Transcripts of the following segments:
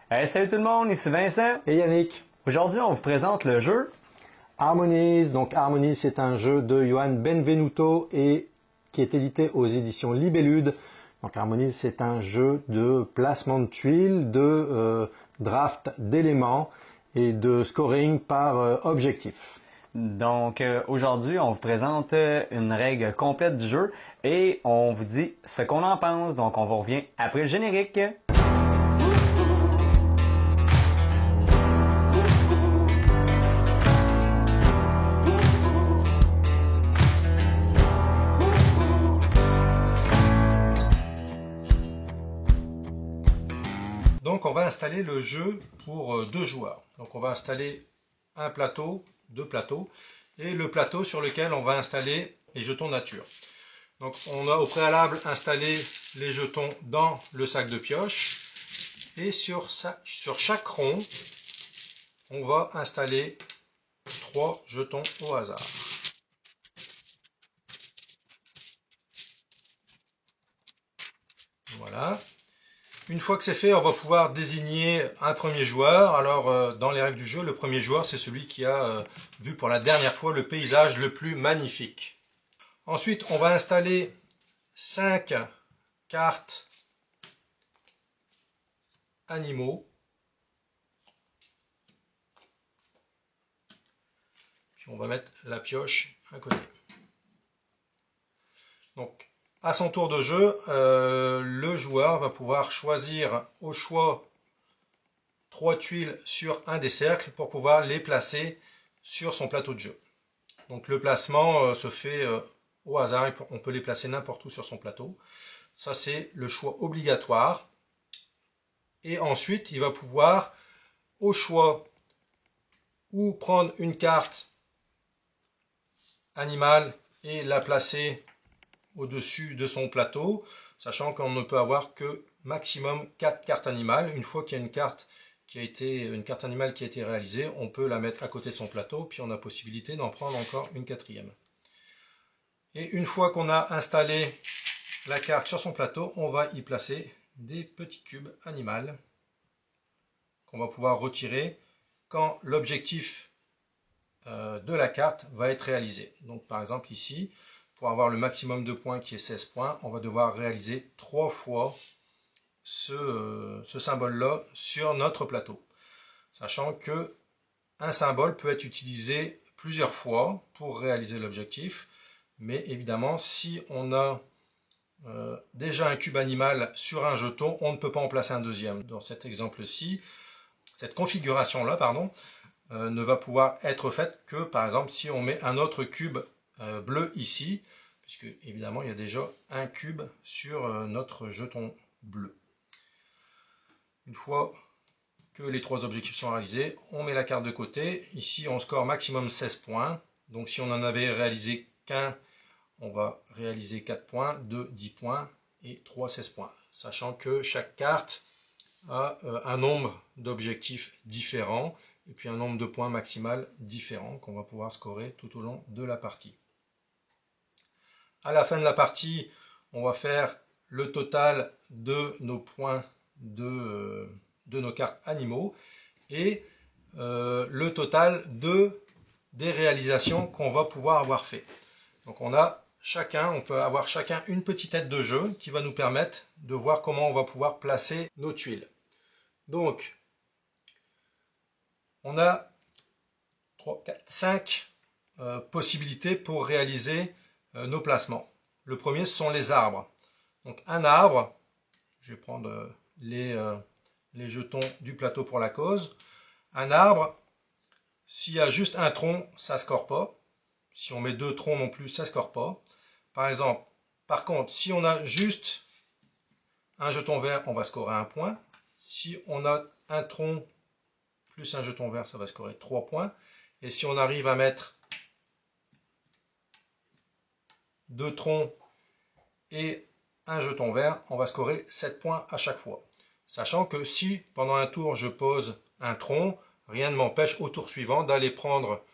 Hey, salut tout le monde, ici Vincent. Et Yannick. Aujourd'hui, on vous présente le jeu Harmonies. Donc Harmonies, c'est un jeu de Johan Benvenuto et qui est édité aux éditions Libellude. Donc Harmonies, c'est un jeu de placement de tuiles, de draft d'éléments et de scoring par objectif. Donc aujourd'hui, on vous présente une règle complète du jeu et on vous dit ce qu'on en pense. Donc on vous revient après le générique. Donc on va installer le jeu pour deux joueurs. Donc on va installer un plateau, deux plateaux, et le plateau sur lequel on va installer les jetons nature. Donc on a au préalable installé les jetons dans le sac de pioche, et sur chaque rond, on va installer 3 jetons au hasard. Voilà. Une fois que c'est fait, on va pouvoir désigner un premier joueur. Alors, dans les règles du jeu, le premier joueur, c'est celui qui a vu pour la dernière fois le paysage le plus magnifique. Ensuite, on va installer 5 cartes animaux. Puis on va mettre la pioche à côté. Donc, à son tour de jeu, le joueur va pouvoir choisir au choix 3 tuiles sur un des cercles pour pouvoir les placer sur son plateau de jeu. Donc le placement se fait au hasard, on peut les placer n'importe où sur son plateau. Ça c'est le choix obligatoire. Et ensuite il va pouvoir au choix ou prendre une carte animale et la placer au-dessus de son plateau, sachant qu'on ne peut avoir que maximum 4 cartes animales. Une fois qu'il y a une carte animale qui a été réalisée, on peut la mettre à côté de son plateau, puis on a possibilité d'en prendre encore une quatrième. Et une fois qu'on a installé la carte sur son plateau, on va y placer des petits cubes animaux qu'on va pouvoir retirer quand l'objectif de la carte va être réalisé. Donc par exemple ici, pour avoir le maximum de points qui est 16 points, on va devoir réaliser 3 fois ce symbole-là sur notre plateau. Sachant que un symbole peut être utilisé plusieurs fois pour réaliser l'objectif, mais évidemment, si on a déjà un cube animal sur un jeton, on ne peut pas en placer un deuxième. Dans cet exemple-ci, cette configuration-là, ne va pouvoir être faite que, par exemple, si on met un autre cube bleu ici, puisque évidemment il y a déjà un cube sur notre jeton bleu. Une fois que les 3 objectifs sont réalisés, on met la carte de côté. Ici on score maximum 16 points, donc si on en avait réalisé qu'un, on va réaliser 4 points, 2 10 points et 3 16 points, sachant que chaque carte a un nombre d'objectifs différents et puis un nombre de points maximal différent qu'on va pouvoir scorer tout au long de la partie. À la fin de la partie, on va faire le total de nos points de nos cartes animaux et le total des réalisations qu'on va pouvoir avoir fait. Donc on peut avoir chacun une petite aide de jeu qui va nous permettre de voir comment on va pouvoir placer nos tuiles. Donc on a 3, 4, 5 possibilités pour réaliser nos placements. Le premier, ce sont les arbres. Donc un arbre, je vais prendre les jetons du plateau pour la cause. Un arbre, s'il y a juste un tronc, ça ne score pas. Si on met 2 troncs non plus, ça ne score pas. Par contre, si on a juste un jeton vert, on va scorer 1 point. Si on a un tronc plus un jeton vert, ça va scorer 3 points. Et si on arrive à mettre 2 troncs et un jeton vert, on va scorer 7 points à chaque fois. Sachant que si pendant un tour je pose un tronc, rien ne m'empêche au tour suivant d'aller prendre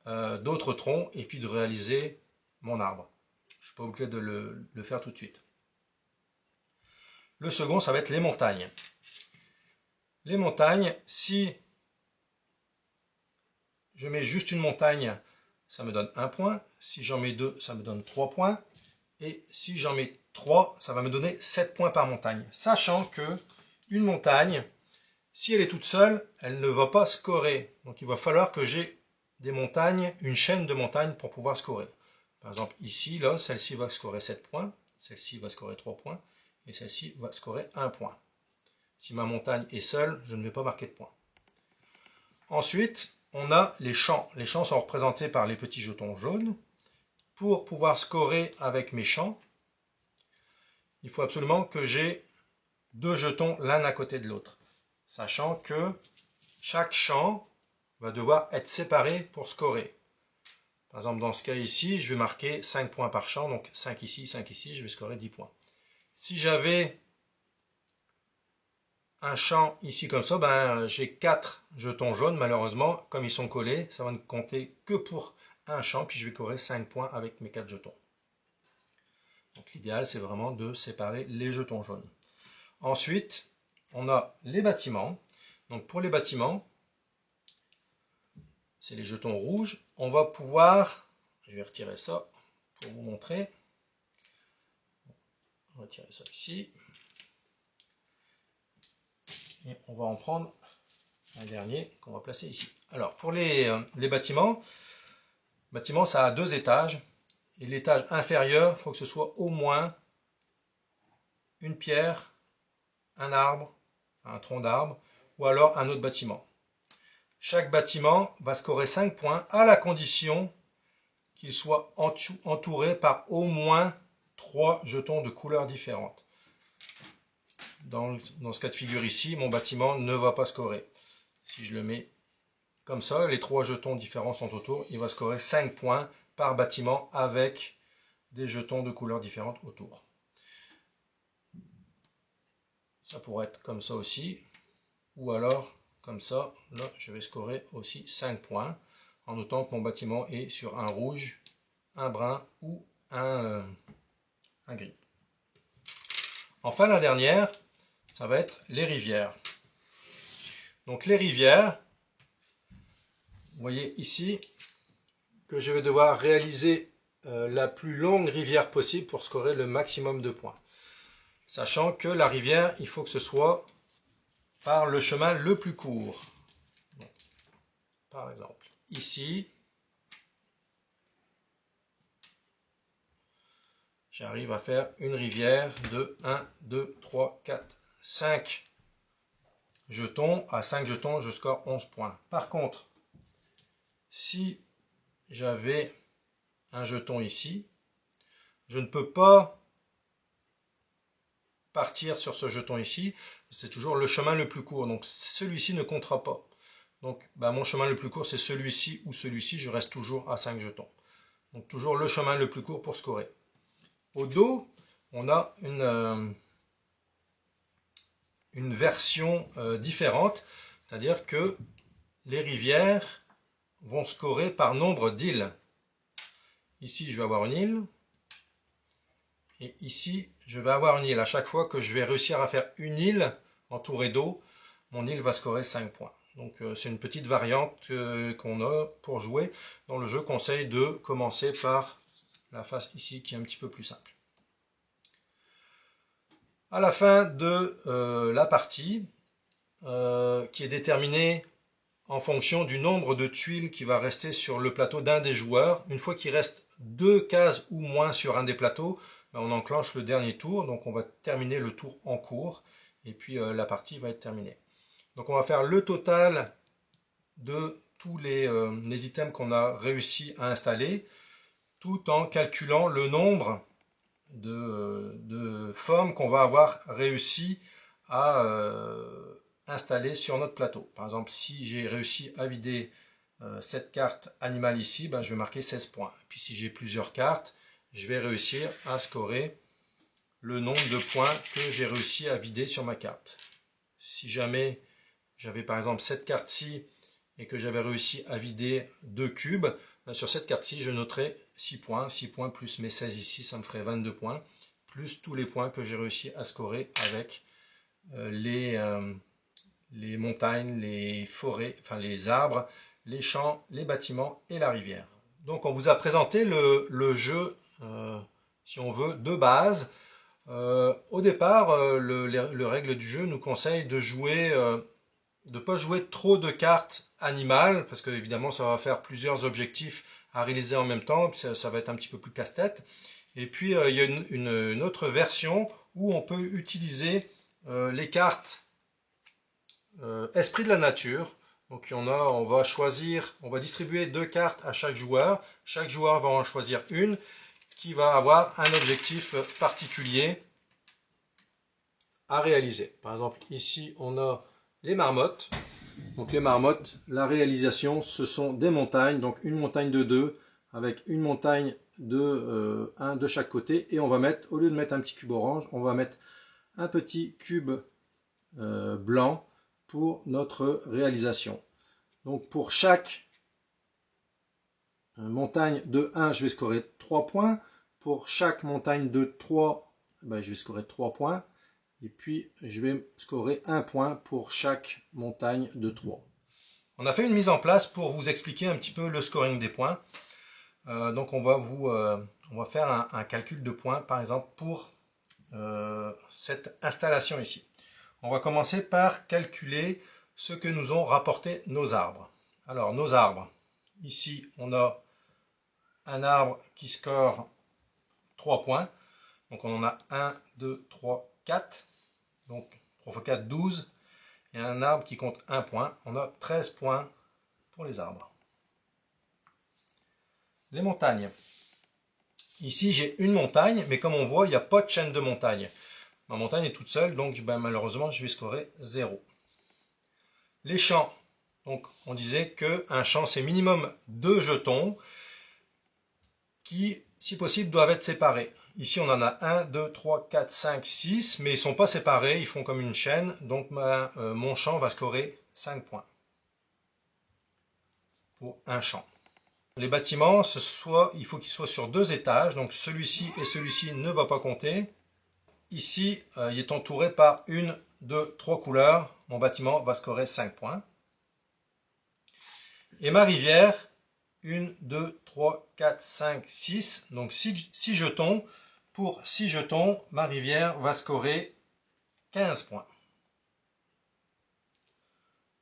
d'autres troncs et puis de réaliser mon arbre. Je ne suis pas obligé de le faire tout de suite. Le second, ça va être les montagnes. Les montagnes, si je mets juste une montagne, ça me donne 1 point. Si j'en mets 2, ça me donne 3 points. Et si j'en mets 3, ça va me donner 7 points par montagne. Sachant que une montagne, si elle est toute seule, elle ne va pas scorer. Donc il va falloir que j'ai des montagnes, une chaîne de montagnes pour pouvoir scorer. Par exemple, ici, là, celle-ci va scorer 7 points, celle-ci va scorer 3 points, et celle-ci va scorer 1 point. Si ma montagne est seule, je ne vais pas marquer de points. Ensuite, on a les champs. Les champs sont représentés par les petits jetons jaunes. Pour pouvoir scorer avec mes champs, il faut absolument que j'ai 2 jetons l'un à côté de l'autre. Sachant que chaque champ va devoir être séparé pour scorer. Par exemple, dans ce cas ici, je vais marquer 5 points par champ, donc 5 ici, je vais scorer 10 points. Si j'avais un champ ici comme ça, ben, j'ai 4 jetons jaunes, malheureusement, comme ils sont collés, ça va ne compter que pour un champ, puis je vais scorer 5 points avec mes 4 jetons. Donc l'idéal, c'est vraiment de séparer les jetons jaunes. Ensuite, on a les bâtiments. Donc pour les bâtiments, c'est les jetons rouges. On va pouvoir, je vais retirer ça pour vous montrer. On va retirer ça ici. Et on va en prendre un dernier qu'on va placer ici. Alors pour les bâtiments, ça a 2 étages. Et l'étage inférieur, il faut que ce soit au moins une pierre, un arbre, un tronc d'arbre, ou alors un autre bâtiment. Chaque bâtiment va scorer 5 points à la condition qu'il soit entouré par au moins 3 jetons de couleurs différentes. Dans ce cas de figure ici, mon bâtiment ne va pas scorer. Si je le mets comme ça, les 3 jetons différents sont autour, il va scorer 5 points par bâtiment avec des jetons de couleurs différentes autour. Ça pourrait être comme ça aussi, ou alors comme ça, là je vais scorer aussi 5 points, en notant que mon bâtiment est sur un rouge, un brun ou un gris. Enfin la dernière, ça va être les rivières. Donc les rivières, vous voyez ici que je vais devoir réaliser la plus longue rivière possible pour scorer le maximum de points. Sachant que la rivière, il faut que ce soit par le chemin le plus court. Donc, par exemple, ici, j'arrive à faire une rivière de 1, 2, 3, 4, 5 jetons. À 5 jetons, je score 11 points. Par contre, si j'avais un jeton ici, je ne peux pas partir sur ce jeton ici. C'est toujours le chemin le plus court. Donc celui-ci ne comptera pas. Donc mon chemin le plus court, c'est celui-ci ou celui-ci. Je reste toujours à 5 jetons. Donc toujours le chemin le plus court pour scorer. Au dos, on a une version différente. C'est-à-dire que les rivières vont scorer par nombre d'îles. Ici, je vais avoir une île. Et ici, je vais avoir une île. À chaque fois que je vais réussir à faire une île entourée d'eau, mon île va scorer 5 points. Donc c'est une petite variante qu'on a pour jouer. Dans le jeu, conseille de commencer par la face ici qui est un petit peu plus simple. À la fin de la partie, qui est déterminée en fonction du nombre de tuiles qui va rester sur le plateau d'un des joueurs, une fois qu'il reste 2 cases ou moins sur un des plateaux, on enclenche le dernier tour, donc on va terminer le tour en cours, et puis la partie va être terminée. Donc on va faire le total de tous les items qu'on a réussi à installer, tout en calculant le nombre de formes qu'on va avoir réussi à installer sur notre plateau. Par exemple, si j'ai réussi à vider cette carte animale ici, je vais marquer 16 points. Et puis si j'ai plusieurs cartes, je vais réussir à scorer le nombre de points que j'ai réussi à vider sur ma carte. Si jamais j'avais par exemple cette carte-ci et que j'avais réussi à vider 2 cubes, sur cette carte-ci, je noterai 6 points. 6 points plus mes 16 ici, ça me ferait 22 points. Plus tous les points que j'ai réussi à scorer avec les les montagnes, les forêts, enfin les arbres, les champs, les bâtiments et la rivière. Donc on vous a présenté le jeu, si on veut, de base. Au départ, le règle du jeu nous conseille de jouer, de pas jouer trop de cartes animales, parce que évidemment ça va faire plusieurs objectifs à réaliser en même temps, ça va être un petit peu plus casse-tête. Et puis il y a une autre version où on peut utiliser les cartes Esprit de la nature. Donc on va choisir, on va distribuer 2 cartes à chaque joueur. Chaque joueur va en choisir une qui va avoir un objectif particulier à réaliser. Par exemple, ici on a les marmottes. Donc les marmottes, la réalisation, ce sont des montagnes. Donc une montagne de 2 avec une montagne de 1 de chaque côté. Et on va mettre, au lieu de mettre un petit cube orange, on va mettre un petit cube blanc pour notre réalisation. Donc pour chaque montagne de 1, je vais scorer 3 points. Pour chaque montagne de 3, je vais scorer 3 points. Et puis je vais scorer 1 point pour chaque montagne de 3. On a fait une mise en place pour vous expliquer un petit peu le scoring des points. Donc on va faire un calcul de points, par exemple, pour cette installation ici. On va commencer par calculer ce que nous ont rapporté nos arbres. Alors, nos arbres. Ici, on a un arbre qui score 3 points. Donc, on en a 1, 2, 3, 4. Donc, 3 x 4, 12. Et un arbre qui compte 1 point. On a 13 points pour les arbres. Les montagnes. Ici, j'ai une montagne, mais comme on voit, il n'y a pas de chaîne de montagne. Ma montagne est toute seule, donc malheureusement, je vais scorer 0. Les champs. Donc, on disait qu'un champ, c'est minimum 2 jetons qui, si possible, doivent être séparés. Ici, on en a 1, 2, 3, 4, 5, 6, mais ils ne sont pas séparés, ils font comme une chaîne. Donc, mon champ va scorer 5 points pour un champ. Les bâtiments, il faut qu'ils soient sur 2 étages, donc celui-ci et celui-ci ne va pas compter. Ici, il est entouré par 1, 2, 3 couleurs. Mon bâtiment va scorer 5 points. Et ma rivière, 1, 2, 3, 4, 5, 6. Donc 6 jetons. Pour 6 jetons, ma rivière va scorer 15 points.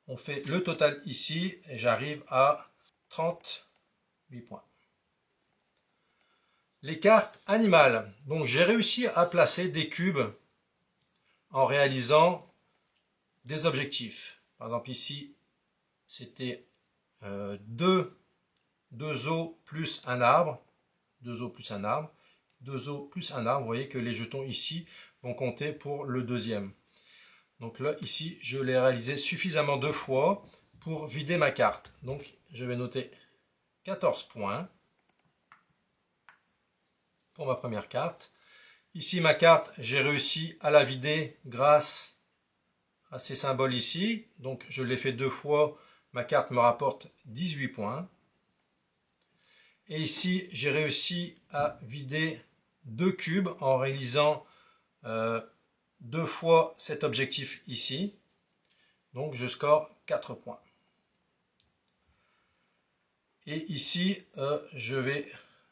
On fait le total ici et j'arrive à 38 points. Les cartes animales. Donc j'ai réussi à placer des cubes en réalisant des objectifs. Par exemple ici, c'était 2 os plus un arbre. 2 os plus un arbre. 2 os plus un arbre. Vous voyez que les jetons ici vont compter pour le deuxième. Donc là, ici, je l'ai réalisé suffisamment de fois pour vider ma carte. Donc je vais noter 14 points pour ma première carte. Ici, ma carte, j'ai réussi à la vider grâce à ces symboles ici. Donc, je l'ai fait 2 fois. Ma carte me rapporte 18 points. Et ici, j'ai réussi à vider 2 cubes en réalisant 2 fois cet objectif ici. Donc, je score 4 points. Et ici, je vais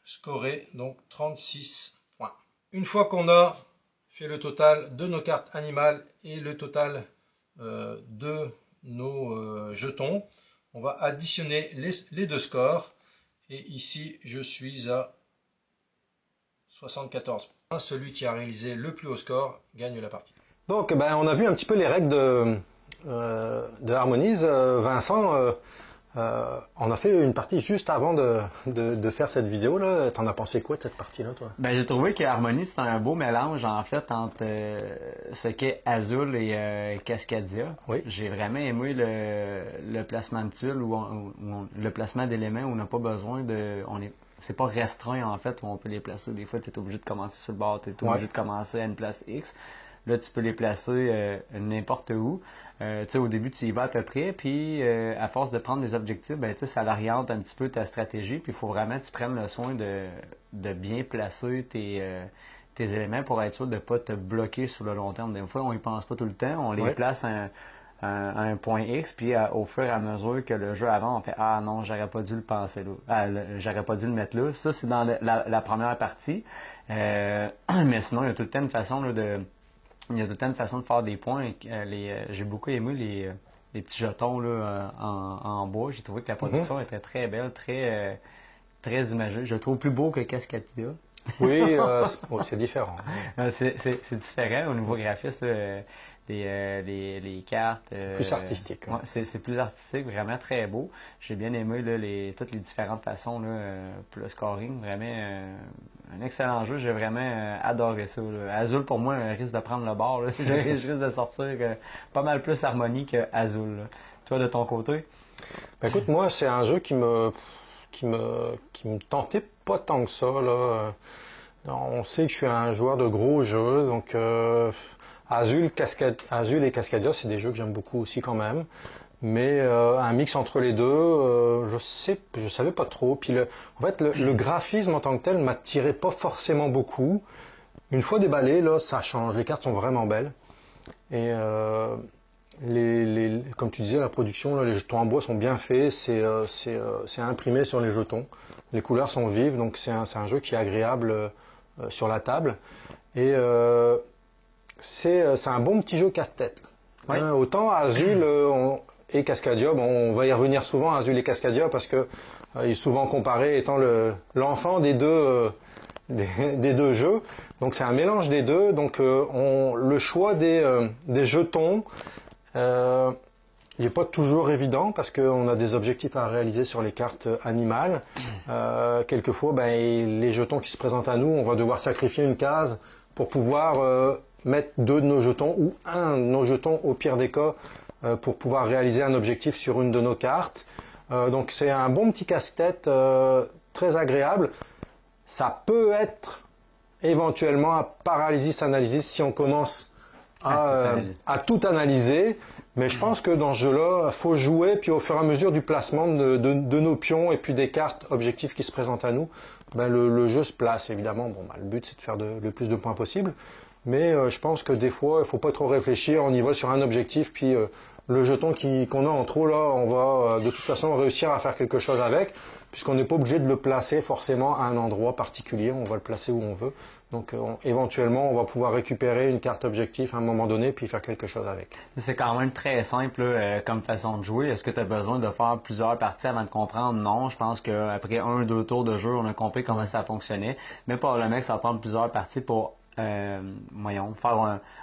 scorer donc 36 points. Une fois qu'on a fait le total de nos cartes animales et le total de nos jetons, on va additionner les 2 scores. Et ici, je suis à 74 points. Celui qui a réalisé le plus haut score gagne la partie. Donc, on a vu un petit peu les règles de Harmonize. Vincent, on a fait une partie juste avant de faire cette vidéo là. T'en as pensé quoi de cette partie-là, toi? J'ai trouvé que Harmony, c'est un beau mélange en fait entre ce qu'est Azul et Cascadia. Oui. J'ai vraiment aimé le placement de tuiles ou le placement d'éléments où on n'a pas besoin de. C'est pas restreint en fait où on peut les placer. Des fois, tu es obligé de commencer sur le bord, tu es obligé de commencer à une place X. Là, tu peux les placer n'importe où. Au début, tu y vas à peu près, puis à force de prendre des objectifs, ça oriente un petit peu ta stratégie, puis il faut vraiment que tu prennes le soin de bien placer tes éléments pour être sûr de ne pas te bloquer sur le long terme. Des fois, on y pense pas tout le temps, on les place un point X, puis au fur et à mesure que le jeu avance, on fait ah non, j'aurais pas dû le penser là, j'aurais pas dû le mettre là. Ça, c'est dans la première partie. Mais sinon, il y a tout le temps une façon là, il y a tout le temps une façon de faire des points. J'ai beaucoup aimé les petits jetons là, en bois. J'ai trouvé que la production était très belle, très imagée. Je le trouve plus beau que Cascadia. Oui, c'est différent. C'est différent au niveau graphiste. Les cartes. Plus artistique. Ouais, c'est plus artistique, vraiment très beau. J'ai bien aimé là, toutes les différentes façons là, pour le scoring. Vraiment un excellent jeu. J'ai vraiment adoré ça. Là. Azul, pour moi, risque de prendre le bord. Là. Je risque de sortir pas mal plus harmonie que Azul. Là. Toi, de ton côté? Ben, écoute, moi, c'est un jeu qui me tentait pas tant que ça. Là. On sait que je suis un joueur de gros jeux, donc Azul et Cascadia, c'est des jeux que j'aime beaucoup aussi quand même. Mais un mix entre les deux, je savais pas trop. Puis en fait, le graphisme en tant que tel m'attirait pas forcément beaucoup. Une fois déballé, là, ça change. Les cartes sont vraiment belles. Et comme tu disais, la production, là, les jetons en bois sont bien faits. C'est imprimé sur les jetons. Les couleurs sont vives, donc c'est un jeu qui est agréable sur la table. Et c'est un bon petit jeu casse-tête. Oui. Hein, autant Azul et Cascadia, bon, on va y revenir souvent, Azul et Cascadia, parce que il est souvent comparé étant l'enfant des deux jeux. Donc c'est un mélange des deux. Donc le choix des jetons, il n'est pas toujours évident parce qu'on a des objectifs à réaliser sur les cartes animales. Quelquefois, les jetons qui se présentent à nous, on va devoir sacrifier une case pour pouvoir mettre 2 de nos jetons ou un de nos jetons au pire des cas pour pouvoir réaliser un objectif sur une de nos cartes. Donc c'est un bon petit casse-tête très agréable. Ça peut être éventuellement un paralysis analysis si on commence à tout analyser. Mais je pense que dans ce jeu-là, il faut jouer, puis au fur et à mesure du placement de nos pions et puis des cartes objectifs qui se présentent à nous, le jeu se place évidemment. Bon, le but c'est de faire le plus de points possible. Mais je pense que des fois, il ne faut pas trop réfléchir, on y va sur un objectif, puis le jeton qu'on a en trop, là, on va de toute façon réussir à faire quelque chose avec, puisqu'on n'est pas obligé de le placer forcément à un endroit particulier, on va le placer où on veut. Donc éventuellement, on va pouvoir récupérer une carte objectif à un moment donné, puis faire quelque chose avec. C'est quand même très simple comme façon de jouer. Est-ce que tu as besoin de faire plusieurs parties avant de comprendre? Non, je pense qu'après 1-2 tours de jeu, on a compris comment ça fonctionnait. Mais pour le mec, ça va prendre plusieurs parties pour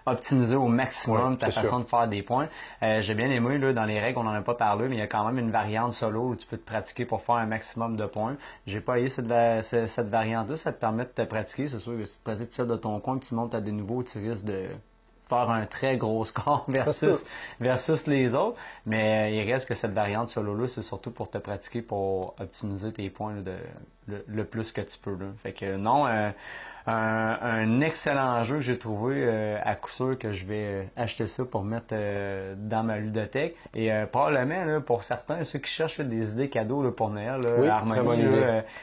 optimiser au maximum ta façon de faire des points. J'ai bien aimé, là, dans les règles, on n'en a pas parlé, mais il y a quand même une variante solo où tu peux te pratiquer pour faire un maximum de points. J'ai pas essayé cette variante-là, ça te permet de te pratiquer. C'est sûr que si tu te pratiques ça de ton coin, tu montes à des niveaux, tu risques de faire un très gros score versus les autres. Mais il reste que cette variante solo-là, c'est surtout pour te pratiquer, pour optimiser tes points là, le plus que tu peux. Là. Fait que non, un excellent jeu que j'ai trouvé à coup sûr que je vais acheter ça pour mettre dans ma ludothèque. Et probablement, là, pour certains, ceux qui cherchent des idées cadeaux là, pour Noël, là, oui, Harmonie,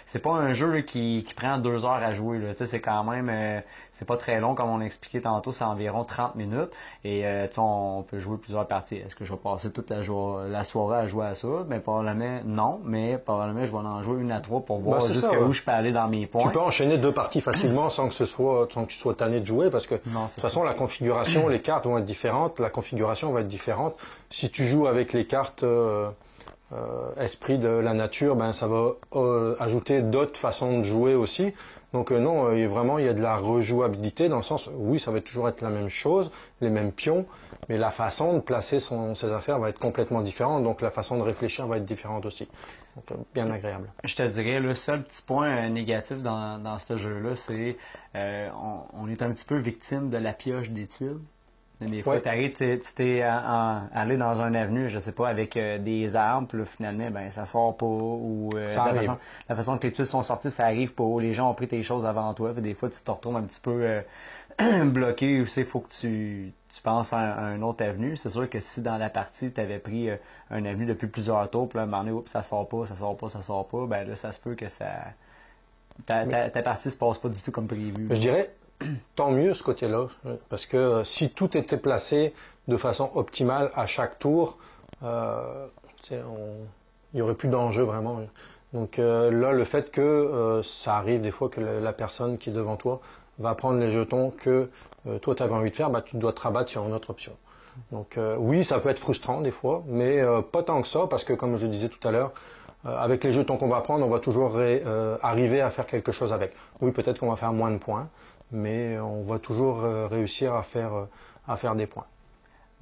c'est pas un jeu là, qui prend 2 heures à jouer. Là. C'est quand même... c'est pas très long, comme on a expliqué tantôt, c'est environ 30 minutes. Et on peut jouer plusieurs parties. Est-ce que je vais passer toute la soirée à jouer à ça? Ben, probablement non, mais probablement je vais en jouer 1 à 3 pour voir jusqu'où je peux aller dans mes points. Tu peux enchaîner 2 parties facilement sans que tu sois tanné de jouer parce que de toute façon la configuration, les cartes vont être différentes, la configuration va être différente. Si tu joues avec les cartes esprit de la nature, ça va ajouter d'autres façons de jouer aussi. Donc non, vraiment il y a de la rejouabilité dans le sens, oui, ça va toujours être la même chose, les mêmes pions, mais la façon de placer ses affaires va être complètement différente, donc la façon de réfléchir va être différente aussi. Donc bien agréable. Je te dirais, le seul petit point négatif dans ce jeu-là, c'est on est un petit peu victime de la pioche des tuiles. Des fois, tu t'es allé dans un avenue, je sais pas, avec des arbres, puis là, finalement, ça sort pas, ou la façon que les tuiles sont sorties, ça arrive pas, les gens ont pris tes choses avant toi, puis des fois, tu te retrouves un petit peu bloqué, il faut que tu penses à un autre avenue. C'est sûr que si dans la partie, tu avais pris un avenue depuis plusieurs tours, puis là, à un moment donné, ça sort pas, là, ça se peut que ta partie se passe pas du tout comme prévu. Je dirais, tant mieux ce côté-là, parce que si tout était placé de façon optimale à chaque tour, il n'y aurait plus d'enjeu vraiment. Donc là, le fait que ça arrive des fois que la personne qui est devant toi va prendre les jetons que toi tu avais envie de faire, bah, tu dois te rabattre sur une autre option. Donc oui, ça peut être frustrant des fois, mais pas tant que ça, parce que comme je disais tout à l'heure, avec les jetons qu'on va prendre, on va toujours arriver à faire quelque chose avec. Oui, peut-être qu'on va faire moins de points, mais on va toujours réussir à faire des points.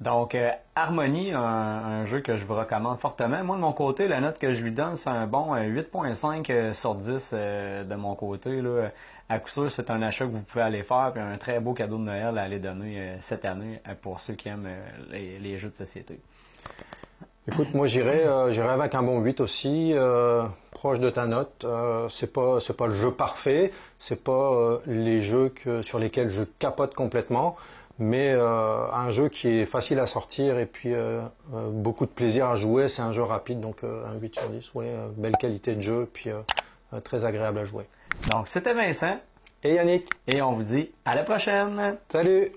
Donc, Harmonie, un jeu que je vous recommande fortement. Moi, de mon côté, la note que je lui donne, c'est un bon 8.5 sur 10 de mon côté. Là. À coup sûr, c'est un achat que vous pouvez aller faire, puis un très beau cadeau de Noël à aller donner cette année pour ceux qui aiment les jeux de société. Écoute, moi j'irais avec un bon 8 aussi, proche de ta note. C'est pas le jeu parfait, c'est pas les jeux sur lesquels je capote complètement, mais un jeu qui est facile à sortir et puis beaucoup de plaisir à jouer. C'est un jeu rapide, donc un 8 sur 10, ouais, belle qualité de jeu, puis très agréable à jouer. Donc, c'était Vincent. Et Yannick. Et on vous dit à la prochaine. Salut!